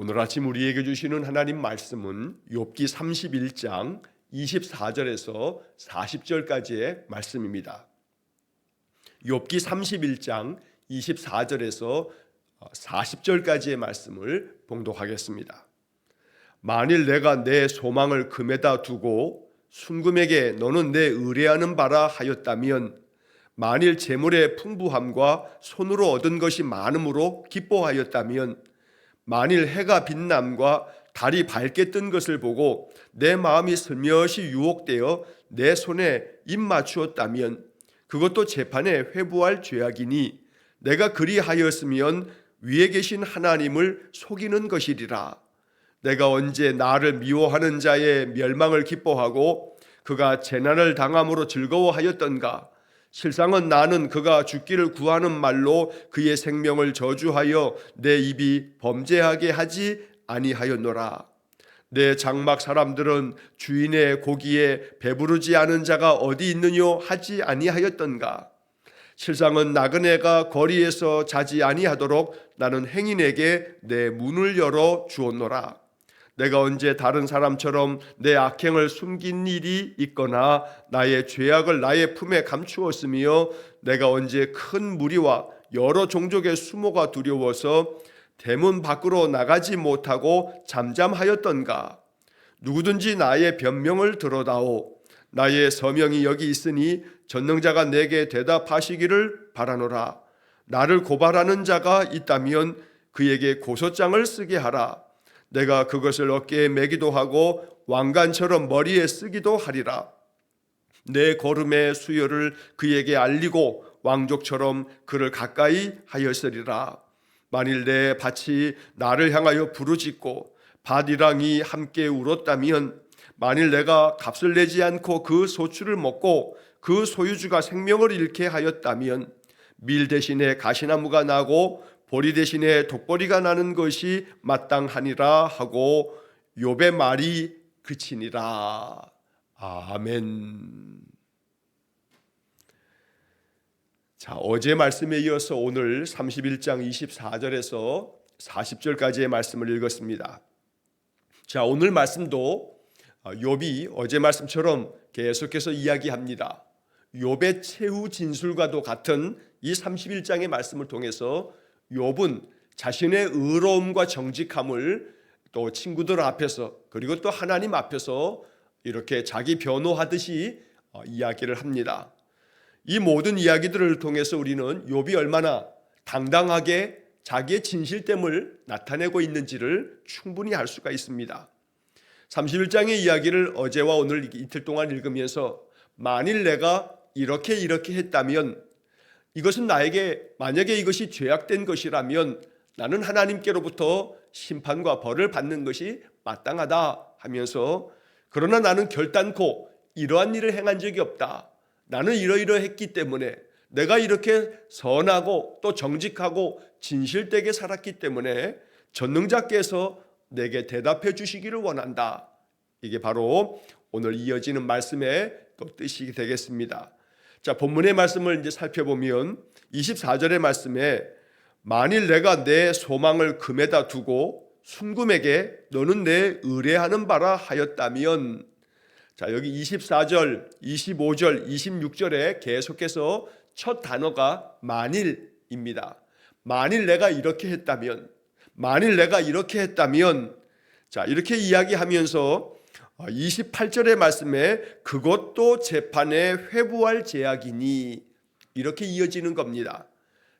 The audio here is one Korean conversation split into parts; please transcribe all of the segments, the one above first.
오늘 아침 우리에게 주시는 하나님 말씀은 욥기 31장 24절에서 40절까지의 말씀입니다. 욥기 31장 24절에서 40절까지의 말씀을 봉독하겠습니다. 만일 내가 내 소망을 금에다 두고 순금에게 너는 내 의뢰하는 바라 하였다면, 만일 재물의 풍부함과 손으로 얻은 것이 많음으로 기뻐하였다면, 만일 해가 빛남과 달이 밝게 뜬 것을 보고 내 마음이 슬며시 유혹되어 내 손에 입 맞추었다면, 그것도 재판에 회부할 죄악이니 내가 그리하였으면 위에 계신 하나님을 속이는 것이리라. 내가 언제 나를 미워하는 자의 멸망을 기뻐하고 그가 재난을 당함으로 즐거워하였던가? 실상은 나는 그가 죽기를 구하는 말로 그의 생명을 저주하여 내 입이 범죄하게 하지 아니하였노라. 내 장막 사람들은 주인의 고기에 배부르지 않은 자가 어디 있느뇨 하지 아니하였던가? 실상은 나그네가 거리에서 자지 아니하도록 나는 행인에게 내 문을 열어 주었노라. 내가 언제 다른 사람처럼 내 악행을 숨긴 일이 있거나 나의 죄악을 나의 품에 감추었으며, 내가 언제 큰 무리와 여러 종족의 수모가 두려워서 대문 밖으로 나가지 못하고 잠잠하였던가? 누구든지 나의 변명을 들어다오. 나의 서명이 여기 있으니 전능자가 내게 대답하시기를 바라노라. 나를 고발하는 자가 있다면 그에게 고소장을 쓰게 하라. 내가 그것을 어깨에 매기도 하고 왕관처럼 머리에 쓰기도 하리라. 내 걸음의 수요를 그에게 알리고 왕족처럼 그를 가까이 하였으리라. 만일 내 밭이 나를 향하여 부르짖고 밭이랑이 함께 울었다면, 만일 내가 값을 내지 않고 그 소출을 먹고 그 소유주가 생명을 잃게 하였다면, 밀 대신에 가시나무가 나고 보리 대신에 독보리가 나는 것이 마땅하니라 하고 욥의 말이 그치니라. 아멘. 자, 어제 말씀에 이어서 오늘 31장 24절에서 40절까지의 말씀을 읽었습니다. 자, 오늘 말씀도 욥이 어제 말씀처럼 계속해서 이야기합니다. 욥의 최후 진술과도 같은 이 31장의 말씀을 통해서 욥은 자신의 의로움과 정직함을 또 친구들 앞에서 그리고 또 하나님 앞에서 이렇게 자기 변호하듯이 이야기를 합니다. 이 모든 이야기들을 통해서 우리는 욥이 얼마나 당당하게 자기의 진실됨을 나타내고 있는지를 충분히 알 수가 있습니다. 31장의 이야기를 어제와 오늘 이틀 동안 읽으면서 만일 내가 이렇게 했다면, 이것은 나에게 만약에 이것이 죄악된 것이라면 나는 하나님께로부터 심판과 벌을 받는 것이 마땅하다 하면서, 그러나 나는 결단코 이러한 일을 행한 적이 없다. 나는 이러이러했기 때문에, 내가 이렇게 선하고 또 정직하고 진실되게 살았기 때문에 전능자께서 내게 대답해 주시기를 원한다. 이게 바로 오늘 이어지는 말씀의 또 뜻이 되겠습니다. 자, 본문의 말씀을 이제 살펴보면 24절의 말씀에 만일 내가 내 소망을 금에다 두고 순금에게 너는 내 의뢰하는 바라 하였다면, 자, 여기 24절, 25절, 26절에 계속해서 첫 단어가 만일입니다. 만일 내가 이렇게 했다면, 만일 내가 이렇게 했다면, 자, 이렇게 이야기하면서 28절의 말씀에 그것도 재판에 회부할 죄악이니, 이렇게 이어지는 겁니다.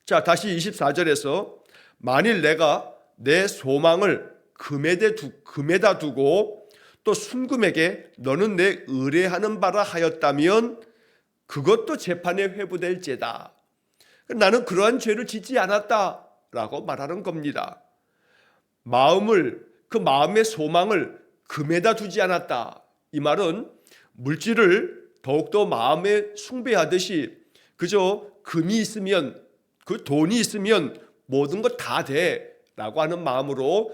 자, 다시 24절에서 만일 내가 내 소망을 금에다 두고 또 순금에게 너는 내 의뢰하는 바라 하였다면 그것도 재판에 회부될 죄다. 나는 그러한 죄를 짓지 않았다라고 말하는 겁니다. 그 마음의 소망을 금에다 두지 않았다. 이 말은 물질을 더욱더 마음에 숭배하듯이 그저 금이 있으면, 그 돈이 있으면 모든 것 다 돼 라고 하는 마음으로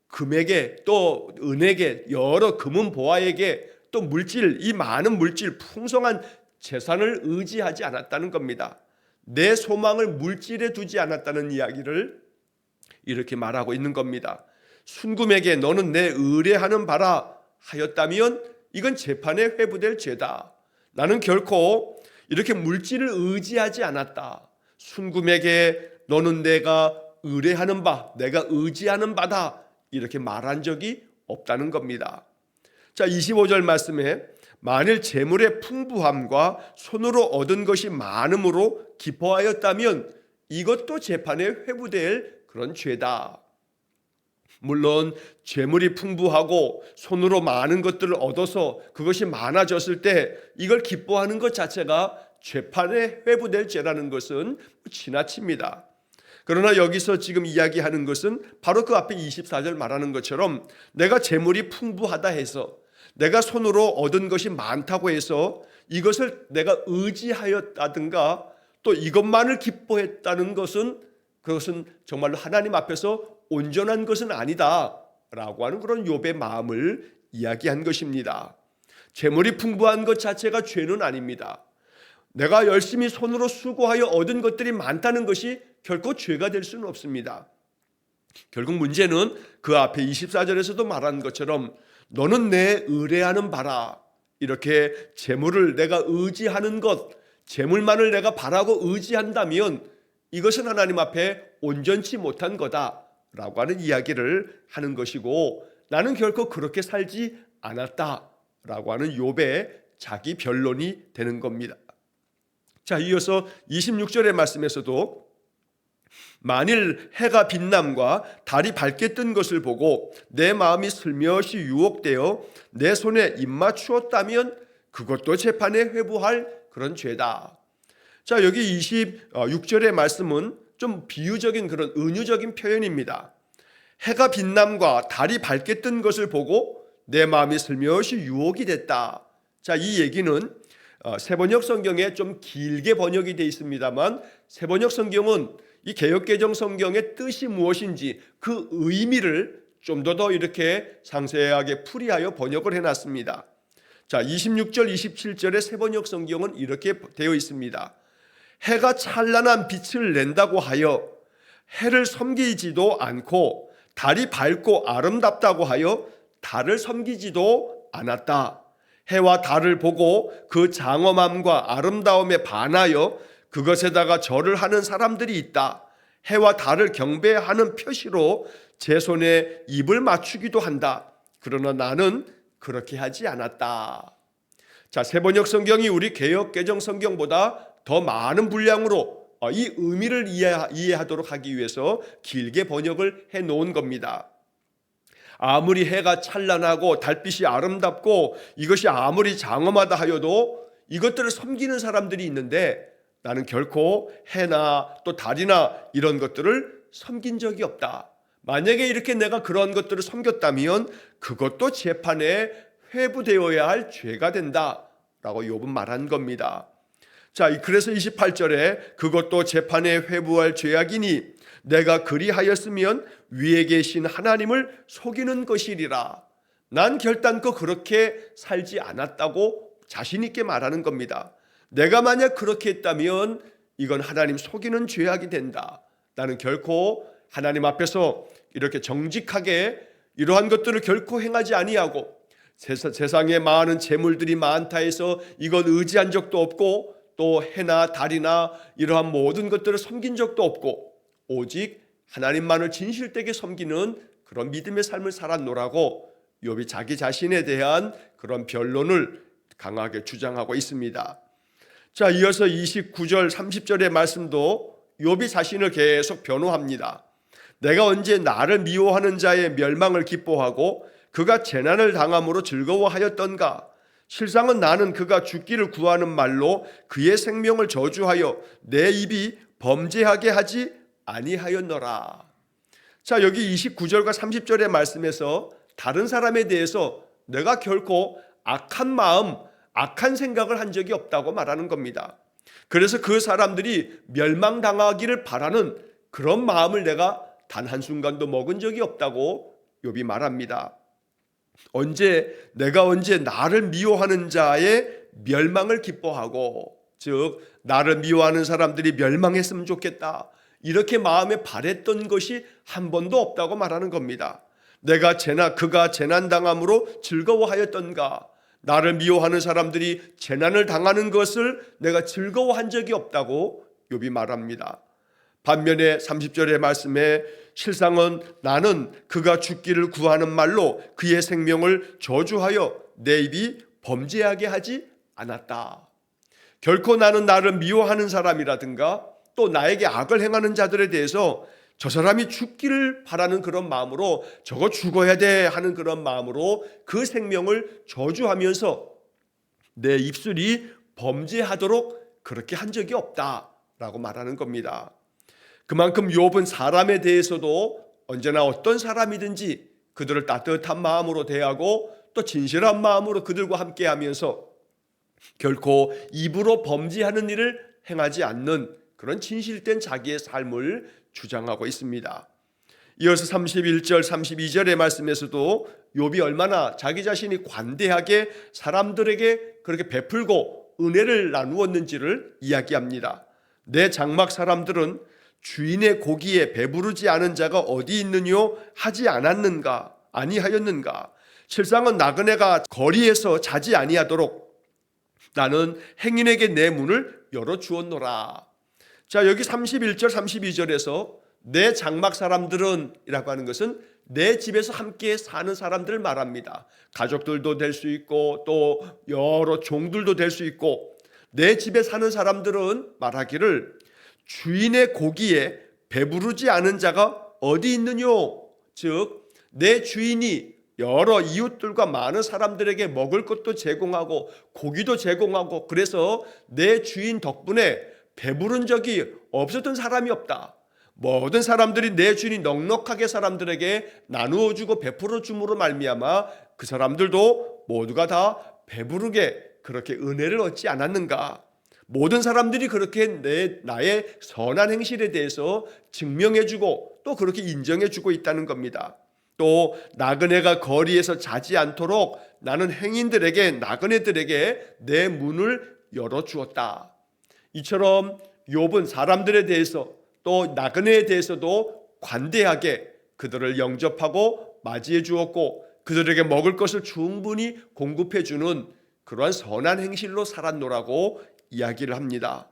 금에게 또 은에게 여러 금은 보화에게 또 물질, 이 많은 물질 풍성한 재산을 의지하지 않았다는 겁니다. 내 소망을 물질에 두지 않았다는 이야기를 이렇게 말하고 있는 겁니다. 순금에게 너는 내 의뢰하는 바라 하였다면 이건 재판에 회부될 죄다. 나는 결코 이렇게 물질을 의지하지 않았다. 순금에게 너는 내가 의뢰하는 바, 내가 의지하는 바다, 이렇게 말한 적이 없다는 겁니다. 자, 25절 말씀에 만일 재물의 풍부함과 손으로 얻은 것이 많음으로 기뻐하였다면 이것도 재판에 회부될 그런 죄다. 물론 재물이 풍부하고 손으로 많은 것들을 얻어서 그것이 많아졌을 때 이걸 기뻐하는 것 자체가 재판에 회부될 죄라는 것은 지나칩니다. 그러나 여기서 지금 이야기하는 것은 바로 그 앞에 24절 말하는 것처럼 내가 재물이 풍부하다 해서, 내가 손으로 얻은 것이 많다고 해서 이것을 내가 의지하였다든가 또 이것만을 기뻐했다는 것은, 그것은 정말로 하나님 앞에서 온전한 것은 아니다 라고 하는 그런 욥의 마음을 이야기한 것입니다. 재물이 풍부한 것 자체가 죄는 아닙니다. 내가 열심히 손으로 수고하여 얻은 것들이 많다는 것이 결코 죄가 될 수는 없습니다. 결국 문제는 그 앞에 24절에서도 말한 것처럼 너는 내 의뢰하는 바라, 이렇게 재물을 내가 의지하는 것, 재물만을 내가 바라고 의지한다면 이것은 하나님 앞에 온전치 못한 거다라고 하는 이야기를 하는 것이고, 나는 결코 그렇게 살지 않았다라고 하는 욥의 자기 변론이 되는 겁니다. 자, 이어서 26절의 말씀에서도 만일 해가 빛남과 달이 밝게 뜬 것을 보고 내 마음이 슬며시 유혹되어 내 손에 입맞추었다면 그것도 재판에 회부할 그런 죄다. 자, 여기 26절의 말씀은 좀 비유적인 그런 은유적인 표현입니다. 해가 빛남과 달이 밝게 뜬 것을 보고 내 마음이 슬며시 유혹이 됐다. 자, 이 얘기는 세번역 성경에 좀 길게 번역이 되어 있습니다만 세번역 성경은 이 개역개정 성경의 뜻이 무엇인지 그 의미를 좀 더 이렇게 상세하게 풀이하여 번역을 해놨습니다. 자, 26절 27절의 세번역 성경은 이렇게 되어 있습니다. 해가 찬란한 빛을 낸다고 하여 해를 섬기지도 않고 달이 밝고 아름답다고 하여 달을 섬기지도 않았다. 해와 달을 보고 그 장엄함과 아름다움에 반하여 그것에다가 절을 하는 사람들이 있다. 해와 달을 경배하는 표시로 제 손에 입을 맞추기도 한다. 그러나 나는 그렇게 하지 않았다. 자, 세번역 성경이 우리 개역 개정 성경보다 더 많은 분량으로 이 의미를 이해하도록 하기 위해서 길게 번역을 해 놓은 겁니다. 아무리 해가 찬란하고 달빛이 아름답고 이것이 아무리 장엄하다 하여도 이것들을 섬기는 사람들이 있는데 나는 결코 해나 또 달이나 이런 것들을 섬긴 적이 없다. 만약에 이렇게 내가 그런 것들을 섬겼다면 그것도 재판에 회부되어야 할 죄가 된다라고 욥은 말한 겁니다. 자, 그래서 28절에 그것도 재판에 회부할 죄악이니 내가 그리하였으면 위에 계신 하나님을 속이는 것이리라. 난 결단코 그렇게 살지 않았다고 자신 있게 말하는 겁니다. 내가 만약 그렇게 했다면 이건 하나님 속이는 죄악이 된다. 나는 결코 하나님 앞에서 이렇게 정직하게 이러한 것들을 결코 행하지 아니하고 세상에 많은 재물들이 많다 해서 이건 의지한 적도 없고 또 해나 달이나 이러한 모든 것들을 섬긴 적도 없고 오직 하나님만을 진실되게 섬기는 그런 믿음의 삶을 살았노라고 욥이 자기 자신에 대한 그런 변론을 강하게 주장하고 있습니다. 자, 이어서 29절 30절의 말씀도 욥이 자신을 계속 변호합니다. 내가 언제 나를 미워하는 자의 멸망을 기뻐하고 그가 재난을 당함으로 즐거워하였던가. 실상은 나는 그가 죽기를 구하는 말로 그의 생명을 저주하여 내 입이 범죄하게 하지 아니하였노라. 자, 여기 29절과 30절의 말씀에서 다른 사람에 대해서 내가 결코 악한 마음, 악한 생각을 한 적이 없다고 말하는 겁니다. 그래서 그 사람들이 멸망당하기를 바라는 그런 마음을 내가 단 한순간도 먹은 적이 없다고 욥이 말합니다. 내가 언제 나를 미워하는 자의 멸망을 기뻐하고, 즉 나를 미워하는 사람들이 멸망했으면 좋겠다 이렇게 마음에 바랬던 것이 한 번도 없다고 말하는 겁니다. 그가 재난당함으로 즐거워하였던가? 나를 미워하는 사람들이 재난을 당하는 것을 내가 즐거워한 적이 없다고 욥이 말합니다. 반면에 30절의 말씀에 실상은 나는 그가 죽기를 구하는 말로 그의 생명을 저주하여 내 입이 범죄하게 하지 않았다. 결코 나는 나를 미워하는 사람이라든가 또 나에게 악을 행하는 자들에 대해서 저 사람이 죽기를 바라는 그런 마음으로 저거 죽어야 돼 하는 그런 마음으로 그 생명을 저주하면서 내 입술이 범죄하도록 그렇게 한 적이 없다라고 말하는 겁니다. 그만큼 욥은 사람에 대해서도 언제나 어떤 사람이든지 그들을 따뜻한 마음으로 대하고 또 진실한 마음으로 그들과 함께하면서 결코 입으로 범죄하는 일을 행하지 않는 그런 진실된 자기의 삶을 주장하고 있습니다. 이어서 31절 32절의 말씀에서도 욥이 얼마나 자기 자신이 관대하게 사람들에게 그렇게 베풀고 은혜를 나누었는지를 이야기합니다. 내 장막 사람들은 주인의 고기에 배부르지 않은 자가 어디 있느뇨 하지 않았는가 아니하였는가? 실상은 나그네가 거리에서 자지 아니하도록 나는 행인에게 내 문을 열어주었노라. 자, 여기 31절 32절에서 내 장막 사람들은 이라고 하는 것은 내 집에서 함께 사는 사람들을 말합니다. 가족들도 될 수 있고 또 여러 종들도 될 수 있고 내 집에 사는 사람들은 말하기를 주인의 고기에 배부르지 않은 자가 어디 있느뇨? 즉 내 주인이 여러 이웃들과 많은 사람들에게 먹을 것도 제공하고 고기도 제공하고 그래서 내 주인 덕분에 배부른 적이 없었던 사람이 없다. 모든 사람들이 내 주인이 넉넉하게 사람들에게 나누어 주고 베풀어 줌으로 말미암아 그 사람들도 모두가 다 배부르게 그렇게 은혜를 얻지 않았는가? 모든 사람들이 그렇게 나의 선한 행실에 대해서 증명해 주고 또 그렇게 인정해 주고 있다는 겁니다. 또 나그네가 거리에서 자지 않도록 나는 행인들에게 나그네들에게 내 문을 열어주었다. 이처럼 욥은 사람들에 대해서 또 나그네에 대해서도 관대하게 그들을 영접하고 맞이해 주었고 그들에게 먹을 것을 충분히 공급해 주는 그러한 선한 행실로 살았노라고 이야기를 합니다.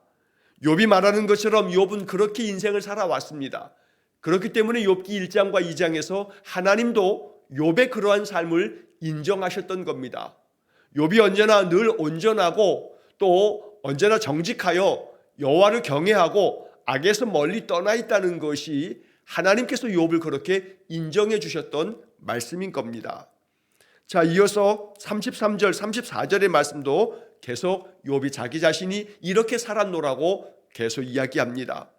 욥이 말하는 것처럼 욥은 그렇게 인생을 살아왔습니다. 그렇기 때문에 욥기 1장과 2장에서 하나님도 욥의 그러한 삶을 인정하셨던 겁니다. 욥이 언제나 늘 온전하고 또 언제나 정직하여 여호와를 경외하고 악에서 멀리 떠나 있다는 것이 하나님께서 욥을 그렇게 인정해 주셨던 말씀인 겁니다. 자, 이어서 33절 34절의 말씀도 계속 욥이 자기 자신이 이렇게 살았노라고 계속 이야기합니다.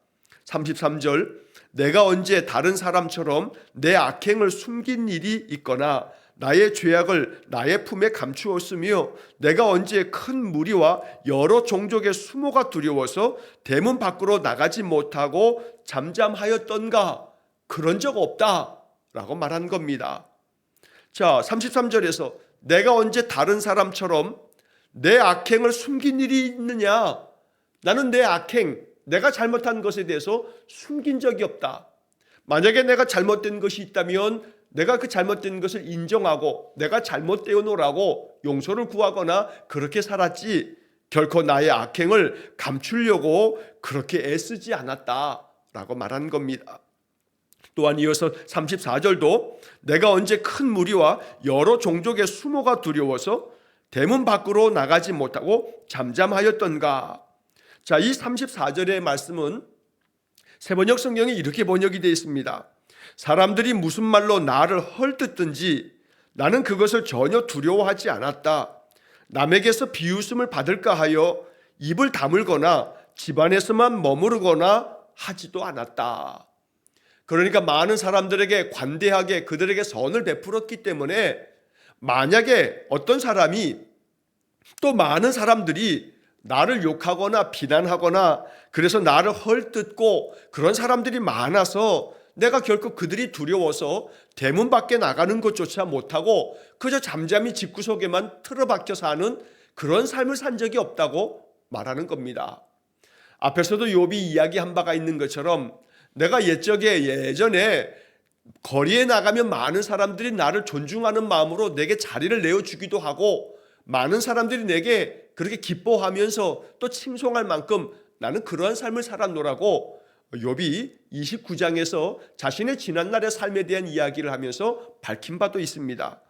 33절 내가 언제 다른 사람처럼 내 악행을 숨긴 일이 있거나 나의 죄악을 나의 품에 감추었으며 내가 언제 큰 무리와 여러 종족의 수모가 두려워서 대문 밖으로 나가지 못하고 잠잠하였던가? 그런 적 없다 라고 말한 겁니다. 자, 33절에서 내가 언제 다른 사람처럼 내 악행을 숨긴 일이 있느냐? 나는 내 악행, 내가 잘못한 것에 대해서 숨긴 적이 없다. 만약에 내가 잘못된 것이 있다면 내가 그 잘못된 것을 인정하고 내가 잘못되어노라고 용서를 구하거나 그렇게 살았지 결코 나의 악행을 감추려고 그렇게 애쓰지 않았다라고 말한 겁니다. 또한 이어서 34절도 내가 언제 큰 무리와 여러 종족의 수모가 두려워서 대문 밖으로 나가지 못하고 잠잠하였던가. 자, 이 34절의 말씀은 세번역 성경에 이렇게 번역이 되어 있습니다. 사람들이 무슨 말로 나를 헐뜯든지 나는 그것을 전혀 두려워하지 않았다. 남에게서 비웃음을 받을까 하여 입을 다물거나 집안에서만 머무르거나 하지도 않았다. 그러니까 많은 사람들에게 관대하게 그들에게 선을 베풀었기 때문에 만약에 어떤 사람이 또 많은 사람들이 나를 욕하거나 비난하거나 그래서 나를 헐뜯고 그런 사람들이 많아서 내가 결코 그들이 두려워서 대문 밖에 나가는 것조차 못하고 그저 잠잠히 집구석에만 틀어박혀 사는 그런 삶을 산 적이 없다고 말하는 겁니다. 앞에서도 욥이 이야기한 바가 있는 것처럼 내가 예전에 거리에 나가면 많은 사람들이 나를 존중하는 마음으로 내게 자리를 내어주기도 하고 많은 사람들이 내게 그렇게 기뻐하면서 또 칭송할 만큼 나는 그러한 삶을 살았노라고 욥이 29장에서 자신의 지난날의 삶에 대한 이야기를 하면서 밝힌 바도 있습니다.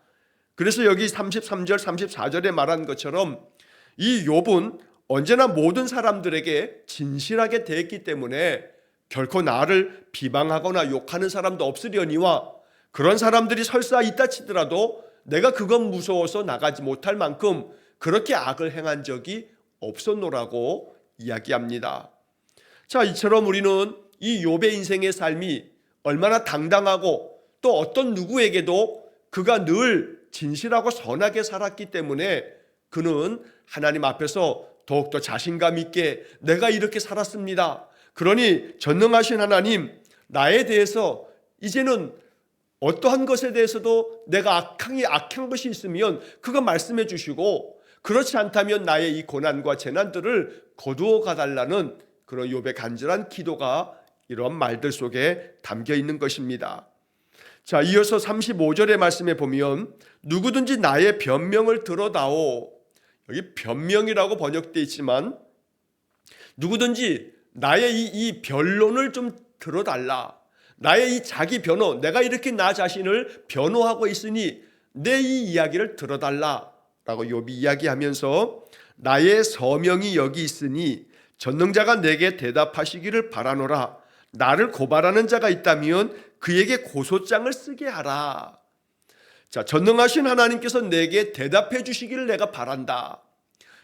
그래서 여기 33절 34절에 말한 것처럼 이 욥은 언제나 모든 사람들에게 진실하게 대했기 때문에 결코 나를 비방하거나 욕하는 사람도 없으려니와 그런 사람들이 설사 있다 치더라도 내가 그건 무서워서 나가지 못할 만큼 그렇게 악을 행한 적이 없었노라고 이야기합니다. 자, 이처럼 우리는 이 욥의 인생의 삶이 얼마나 당당하고 또 어떤 누구에게도 그가 늘 진실하고 선하게 살았기 때문에 그는 하나님 앞에서 더욱더 자신감 있게 내가 이렇게 살았습니다. 그러니 전능하신 하나님, 나에 대해서 이제는 어떠한 것에 대해서도 내가 악한 것이 있으면 그거 말씀해 주시고 그렇지 않다면 나의 이 고난과 재난들을 거두어 가달라는 그런 욥의 간절한 기도가 이런 말들 속에 담겨 있는 것입니다. 자, 이어서 35절의 말씀에 보면 누구든지 나의 변명을 들어다오. 여기 변명이라고 번역되어 있지만 누구든지 나의 이 변론을 좀 들어달라. 나의 이 자기 변호, 내가 이렇게 나 자신을 변호하고 있으니 내 이 이야기를 들어달라 라고 욥이 이야기하면서 나의 서명이 여기 있으니 전능자가 내게 대답하시기를 바라노라. 나를 고발하는 자가 있다면 그에게 고소장을 쓰게 하라. 자, 전능하신 하나님께서 내게 대답해 주시기를 내가 바란다.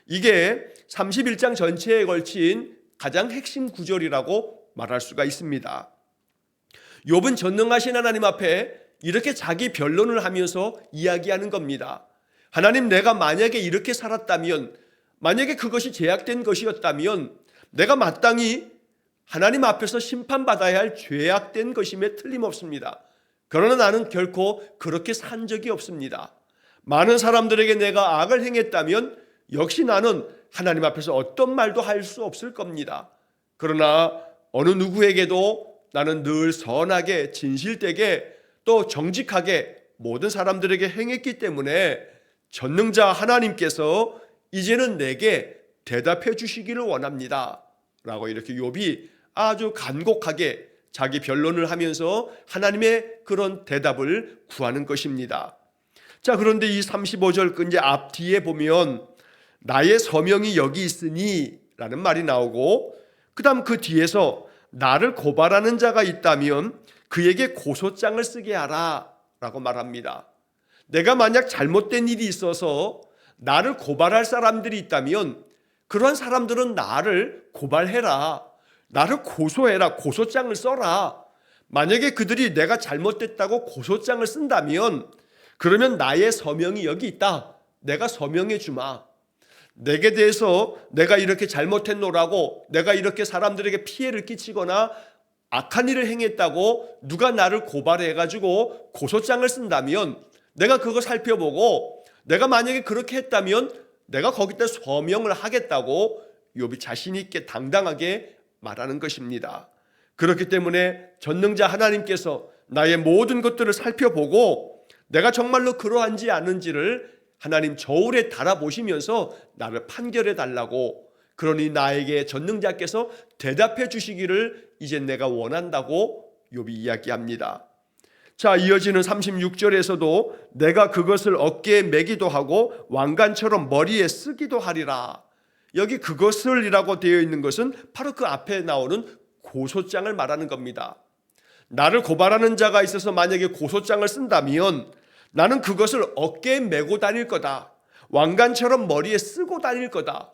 이게 31장 전체에 걸친 가장 핵심 구절이라고 말할 수가 있습니다. 욥은 전능하신 하나님 앞에 이렇게 자기 변론을 하면서 이야기하는 겁니다. 하나님, 내가 만약에 이렇게 살았다면, 만약에 그것이 제약된 것이었다면 내가 마땅히 하나님 앞에서 심판받아야 할 죄악된 것임에 틀림없습니다. 그러나 나는 결코 그렇게 산 적이 없습니다. 많은 사람들에게 내가 악을 행했다면 역시 나는 하나님 앞에서 어떤 말도 할 수 없을 겁니다. 그러나 어느 누구에게도 나는 늘 선하게 진실되게 또 정직하게 모든 사람들에게 행했기 때문에 전능자 하나님께서 이제는 내게 대답해 주시기를 원합니다 라고 이렇게 욥이 아주 간곡하게 자기 변론을 하면서 하나님의 그런 대답을 구하는 것입니다. 자, 그런데 이 35절 이제 앞뒤에 보면 나의 서명이 여기 있으니 라는 말이 나오고 그 다음 그 뒤에서 나를 고발하는 자가 있다면 그에게 고소장을 쓰게 하라 라고 말합니다. 내가 만약 잘못된 일이 있어서 나를 고발할 사람들이 있다면 그런 사람들은 나를 고발해라. 나를 고소해라. 고소장을 써라. 만약에 그들이 내가 잘못됐다고 고소장을 쓴다면 그러면 나의 서명이 여기 있다. 내가 서명해 주마. 내게 대해서 내가 이렇게 잘못했노라고 내가 이렇게 사람들에게 피해를 끼치거나 악한 일을 행했다고 누가 나를 고발해가지고 고소장을 쓴다면 내가 그거 살펴보고 내가 만약에 그렇게 했다면 내가 거기다 서명을 하겠다고 욥이 자신 있게 당당하게 말하는 것입니다. 그렇기 때문에 전능자 하나님께서 나의 모든 것들을 살펴보고 내가 정말로 그러한지 아닌지를 하나님 저울에 달아보시면서 나를 판결해 달라고, 그러니 나에게 전능자께서 대답해 주시기를 이제 내가 원한다고 욥이 이야기합니다. 자, 이어지는 36절에서도 내가 그것을 어깨에 매기도 하고 왕관처럼 머리에 쓰기도 하리라. 여기 그것을이라고 되어 있는 것은 바로 그 앞에 나오는 고소장을 말하는 겁니다. 나를 고발하는 자가 있어서 만약에 고소장을 쓴다면 나는 그것을 어깨에 메고 다닐 거다. 왕관처럼 머리에 쓰고 다닐 거다.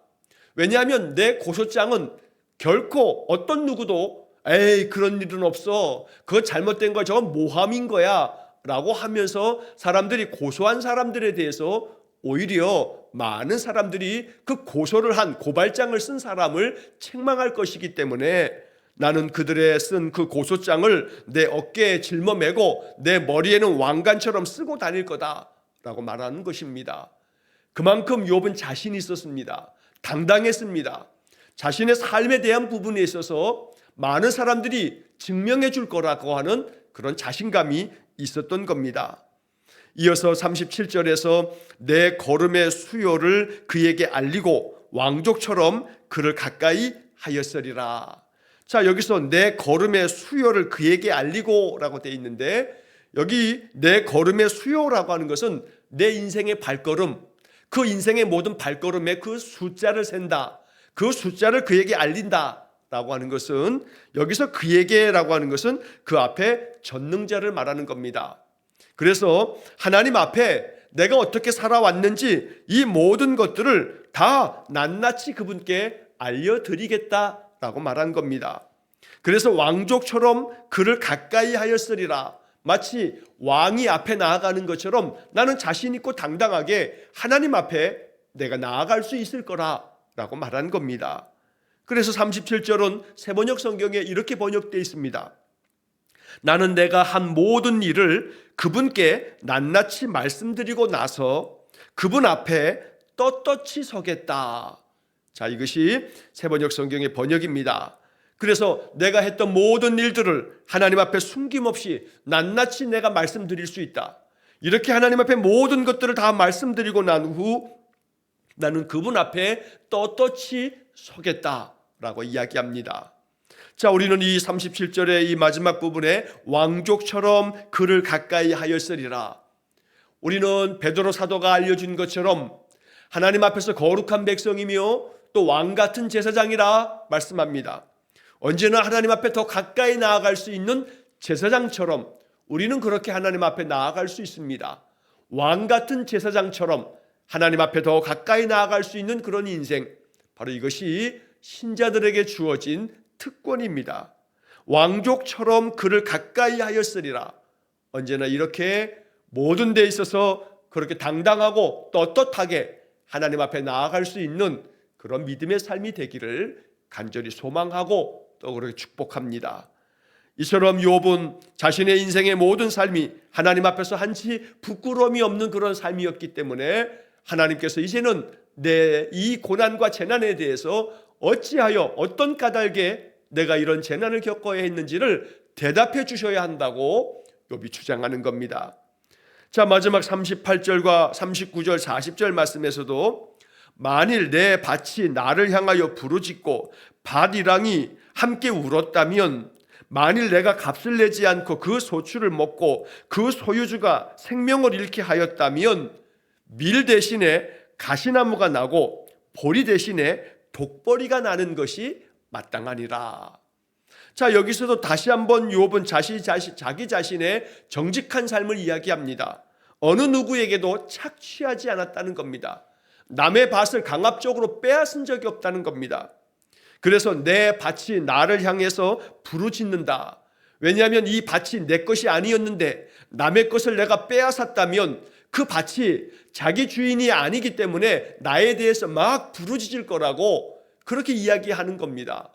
왜냐하면 내 고소장은 결코 어떤 누구도 에이 그런 일은 없어. 그거 잘못된 거야. 저건 모함인 거야. 라고 하면서 사람들이 고소한 사람들에 대해서 오히려 많은 사람들이 그 고소를 한 고발장을 쓴 사람을 책망할 것이기 때문에 나는 그들의 쓴 그 고소장을 내 어깨에 짊어매고 내 머리에는 왕관처럼 쓰고 다닐 거다 라고 말하는 것입니다. 그만큼 욥은 자신이 있었습니다. 당당했습니다. 자신의 삶에 대한 부분에 있어서 많은 사람들이 증명해 줄 거라고 하는 그런 자신감이 있었던 겁니다. 이어서 37절에서 내 걸음의 수요를 그에게 알리고 왕족처럼 그를 가까이 하였으리라. 자, 여기서 내 걸음의 수요를 그에게 알리고 라고 되어 있는데, 여기 내 걸음의 수요라고 하는 것은 내 인생의 발걸음, 그 인생의 모든 발걸음에 그 숫자를 센다, 그 숫자를 그에게 알린다 라고 하는 것은, 여기서 그에게 라고 하는 것은 그 앞에 전능자를 말하는 겁니다. 그래서 하나님 앞에 내가 어떻게 살아왔는지 이 모든 것들을 다 낱낱이 그분께 알려드리겠다라고 말한 겁니다. 그래서 왕족처럼 그를 가까이 하였으리라. 마치 왕이 앞에 나아가는 것처럼 나는 자신 있고 당당하게 하나님 앞에 내가 나아갈 수 있을 거라라고 말한 겁니다. 그래서 37절은 새번역 성경에 이렇게 번역되어 있습니다. 나는 내가 한 모든 일을 그분께 낱낱이 말씀드리고 나서 그분 앞에 떳떳이 서겠다. 자, 이것이 새번역 성경의 번역입니다. 그래서 내가 했던 모든 일들을 하나님 앞에 숨김없이 낱낱이 내가 말씀드릴 수 있다. 이렇게 하나님 앞에 모든 것들을 다 말씀드리고 난 후 나는 그분 앞에 떳떳이 서겠다라고 이야기합니다. 자, 우리는 이 37절의 이 마지막 부분에 왕족처럼 그를 가까이 하였으리라. 우리는 베드로 사도가 알려준 것처럼 하나님 앞에서 거룩한 백성이며 또 왕같은 제사장이라 말씀합니다. 언제나 하나님 앞에 더 가까이 나아갈 수 있는 제사장처럼 우리는 그렇게 하나님 앞에 나아갈 수 있습니다. 왕같은 제사장처럼 하나님 앞에 더 가까이 나아갈 수 있는 그런 인생, 바로 이것이 신자들에게 주어진 특권입니다. 왕족처럼 그를 가까이 하였으리라. 언제나 이렇게 모든 데 있어서 그렇게 당당하고 떳떳하게 하나님 앞에 나아갈 수 있는 그런 믿음의 삶이 되기를 간절히 소망하고 또 그렇게 축복합니다. 이처럼 욥은 자신의 인생의 모든 삶이 하나님 앞에서 한치 부끄러움이 없는 그런 삶이었기 때문에 하나님께서 이제는 내 이 고난과 재난에 대해서 어찌하여 어떤 까닭에 내가 이런 재난을 겪어야 했는지를 대답해 주셔야 한다고 욥이 주장하는 겁니다. 자, 마지막 38절과 39절 40절 말씀에서도 만일 내 밭이 나를 향하여 부르짖고 밭이랑이 함께 울었다면, 만일 내가 값을 내지 않고 그 소출을 먹고 그 소유주가 생명을 잃게 하였다면 밀 대신에 가시나무가 나고 보리 대신에 독보리가 나는 것이 마땅하니라. 자, 여기서도 다시 한번 욥은 자기 자신의 정직한 삶을 이야기합니다. 어느 누구에게도 착취하지 않았다는 겁니다. 남의 밭을 강압적으로 빼앗은 적이 없다는 겁니다. 그래서 내 밭이 나를 향해서 부르짖는다. 왜냐하면 이 밭이 내 것이 아니었는데 남의 것을 내가 빼앗았다면 그 밭이 자기 주인이 아니기 때문에 나에 대해서 막 부르짖을 거라고 그렇게 이야기하는 겁니다.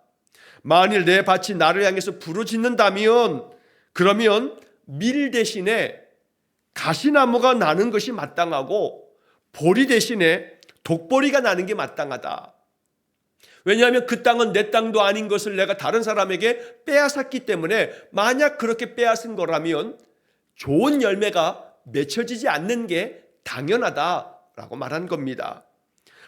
만일 내 밭이 나를 향해서 부르짖는다면 그러면 밀 대신에 가시나무가 나는 것이 마땅하고 보리 대신에 독보리가 나는 게 마땅하다. 왜냐하면 그 땅은 내 땅도 아닌 것을 내가 다른 사람에게 빼앗았기 때문에 만약 그렇게 빼앗은 거라면 좋은 열매가 맺혀지지 않는 게 당연하다라고 말한 겁니다.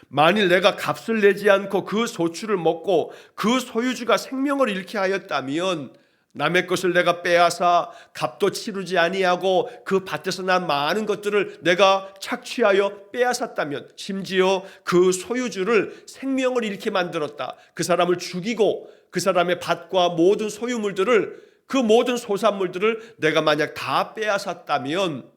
만일 내가 값을 내지 않고 그 소출을 먹고 그 소유주가 생명을 잃게 하였다면, 남의 것을 내가 빼앗아 값도 치르지 아니하고 그 밭에서 난 많은 것들을 내가 착취하여 빼앗았다면, 심지어 그 소유주를 생명을 잃게 만들었다, 그 사람을 죽이고 그 사람의 밭과 모든 소유물들을, 그 모든 소산물들을 내가 만약 다 빼앗았다면,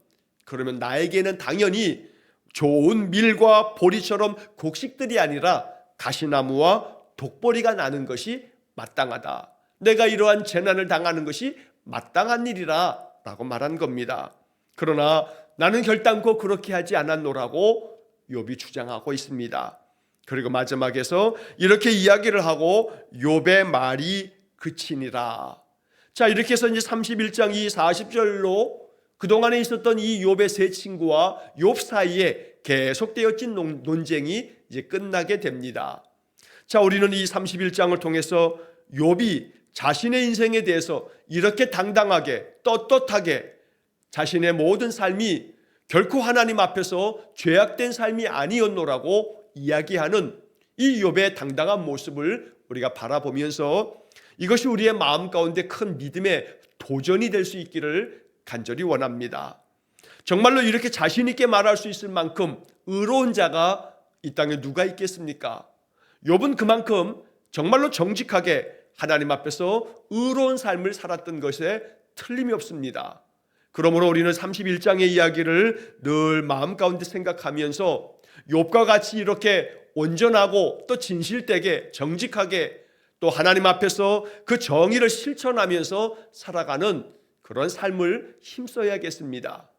그러면 나에게는 당연히 좋은 밀과 보리처럼 곡식들이 아니라 가시나무와 독보리가 나는 것이 마땅하다. 내가 이러한 재난을 당하는 것이 마땅한 일이라 라고 말한 겁니다. 그러나 나는 결단코 그렇게 하지 않았노라고 욥이 주장하고 있습니다. 그리고 마지막에서 이렇게 이야기를 하고 욥의 말이 그치니라. 자, 이렇게 해서 이제 31장 이 40절로 그동안에 있었던 이 욥의 세 친구와 욥 사이에 계속되어진 논쟁이 이제 끝나게 됩니다. 자, 우리는 이 31장을 통해서 욥이 자신의 인생에 대해서 이렇게 당당하게 떳떳하게 자신의 모든 삶이 결코 하나님 앞에서 죄악된 삶이 아니었노라고 이야기하는 이 욥의 당당한 모습을 우리가 바라보면서 이것이 우리의 마음 가운데 큰 믿음의 도전이 될 수 있기를 간절히 원합니다. 정말로 이렇게 자신 있게 말할 수 있을 만큼 의로운 자가 이 땅에 누가 있겠습니까? 욥은 그만큼 정말로 정직하게 하나님 앞에서 의로운 삶을 살았던 것에 틀림이 없습니다. 그러므로 우리는 31장의 이야기를 늘 마음 가운데 생각하면서 욥과 같이 이렇게 온전하고 또 진실되게 정직하게 또 하나님 앞에서 그 정의를 실천하면서 살아가는 그런 삶을 힘써야겠습니다.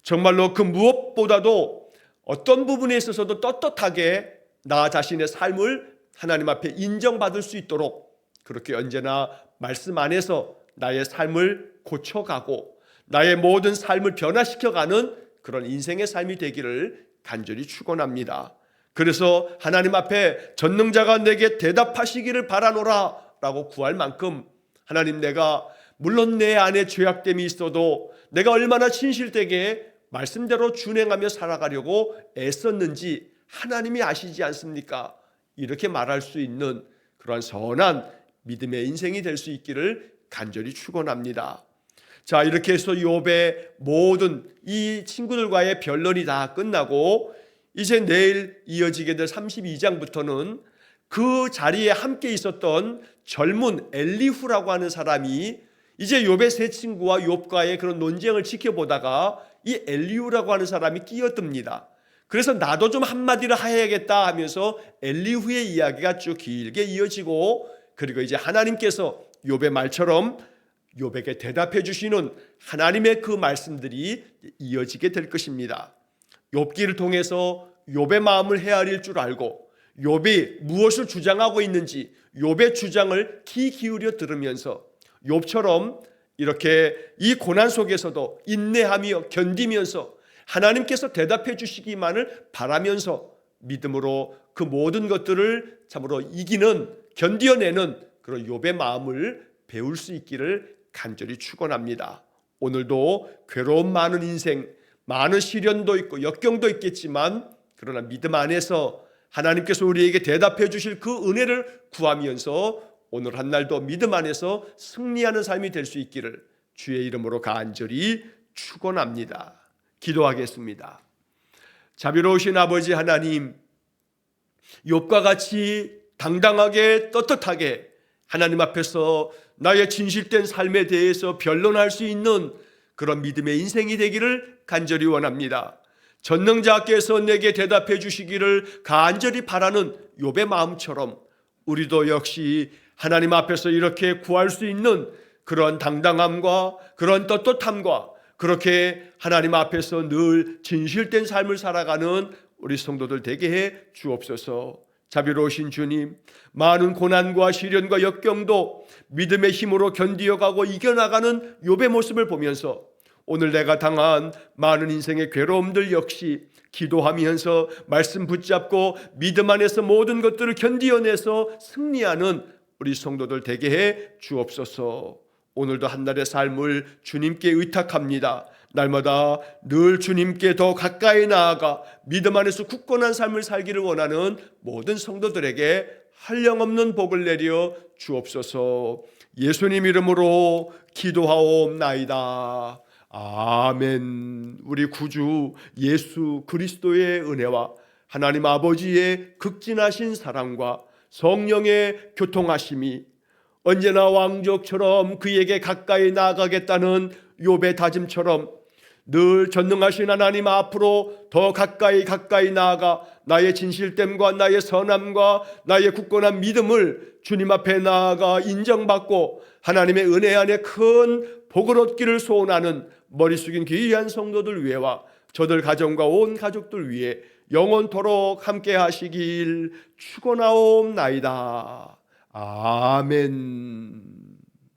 정말로 그 무엇보다도 어떤 부분에 있어서도 떳떳하게 나 자신의 삶을 하나님 앞에 인정받을 수 있도록 그렇게 언제나 말씀 안에서 나의 삶을 고쳐가고 나의 모든 삶을 변화시켜가는 그런 인생의 삶이 되기를 간절히 축원합니다. 그래서 하나님 앞에 전능자가 내게 대답하시기를 바라노라 라고 구할 만큼 하나님, 내가 물론 내 안에 죄악됨이 있어도 내가 얼마나 진실되게 말씀대로 준행하며 살아가려고 애썼는지 하나님이 아시지 않습니까? 이렇게 말할 수 있는 그러한 선한 믿음의 인생이 될 수 있기를 간절히 축원합니다. 자, 이렇게 해서 욥의 모든 이 친구들과의 변론이 다 끝나고 이제 내일 이어지게 될 32장부터는 그 자리에 함께 있었던 젊은 엘리후라고 하는 사람이 이제 욥의 세 친구와 욥과의 그런 논쟁을 지켜보다가 이 엘리후라고 하는 사람이 끼어듭니다. 그래서 나도 좀 한마디를 해야겠다 하면서 엘리후의 이야기가 쭉 길게 이어지고, 그리고 이제 하나님께서 욥의 말처럼 욥에게 대답해 주시는 하나님의 그 말씀들이 이어지게 될 것입니다. 욥기를 통해서 욥의 마음을 헤아릴 줄 알고 욥이 무엇을 주장하고 있는지 욥의 주장을 귀 기울여 들으면서 욥처럼 이렇게 이 고난 속에서도 인내하며 견디면서 하나님께서 대답해 주시기만을 바라면서 믿음으로 그 모든 것들을 참으로 이기는, 견디어내는 그런 욥의 마음을 배울 수 있기를 간절히 축원합니다. 오늘도 괴로움 많은 인생, 많은 시련도 있고 역경도 있겠지만 그러나 믿음 안에서 하나님께서 우리에게 대답해 주실 그 은혜를 구하면서 오늘 한 날도 믿음 안에서 승리하는 삶이 될 수 있기를 주의 이름으로 간절히 축원합니다. 기도하겠습니다. 자비로우신 아버지 하나님, 욥과 같이 당당하게 떳떳하게 하나님 앞에서 나의 진실된 삶에 대해서 변론할 수 있는 그런 믿음의 인생이 되기를 간절히 원합니다. 전능자께서 내게 대답해 주시기를 간절히 바라는 욥의 마음처럼 우리도 역시 하나님 앞에서 이렇게 구할 수 있는 그런 당당함과 그런 떳떳함과 그렇게 하나님 앞에서 늘 진실된 삶을 살아가는 우리 성도들 되게 해 주옵소서. 자비로우신 주님, 많은 고난과 시련과 역경도 믿음의 힘으로 견디어가고 이겨나가는 욥의 모습을 보면서 오늘 내가 당한 많은 인생의 괴로움들 역시 기도하면서 말씀 붙잡고 믿음 안에서 모든 것들을 견디어내서 승리하는 우리 성도들 되게 해 주옵소서. 오늘도 한날의 삶을 주님께 의탁합니다. 날마다 늘 주님께 더 가까이 나아가 믿음 안에서 굳건한 삶을 살기를 원하는 모든 성도들에게 한량없는 복을 내려 주옵소서. 예수님 이름으로 기도하옵나이다. 아멘. 우리 구주 예수 그리스도의 은혜와 하나님 아버지의 극진하신 사랑과 성령의 교통하심이 언제나 왕족처럼 그에게 가까이 나아가겠다는 욥의 다짐처럼 늘 전능하신 하나님 앞으로 더 가까이 나아가 나의 진실됨과 나의 선함과 나의 굳건한 믿음을 주님 앞에 나아가 인정받고 하나님의 은혜 안에 큰 복을 얻기를 소원하는 머리 숙인 귀한 성도들 위해와 저들 가정과 온 가족들 위해 영원토록 함께 하시길 축원하옵나이다. 아멘.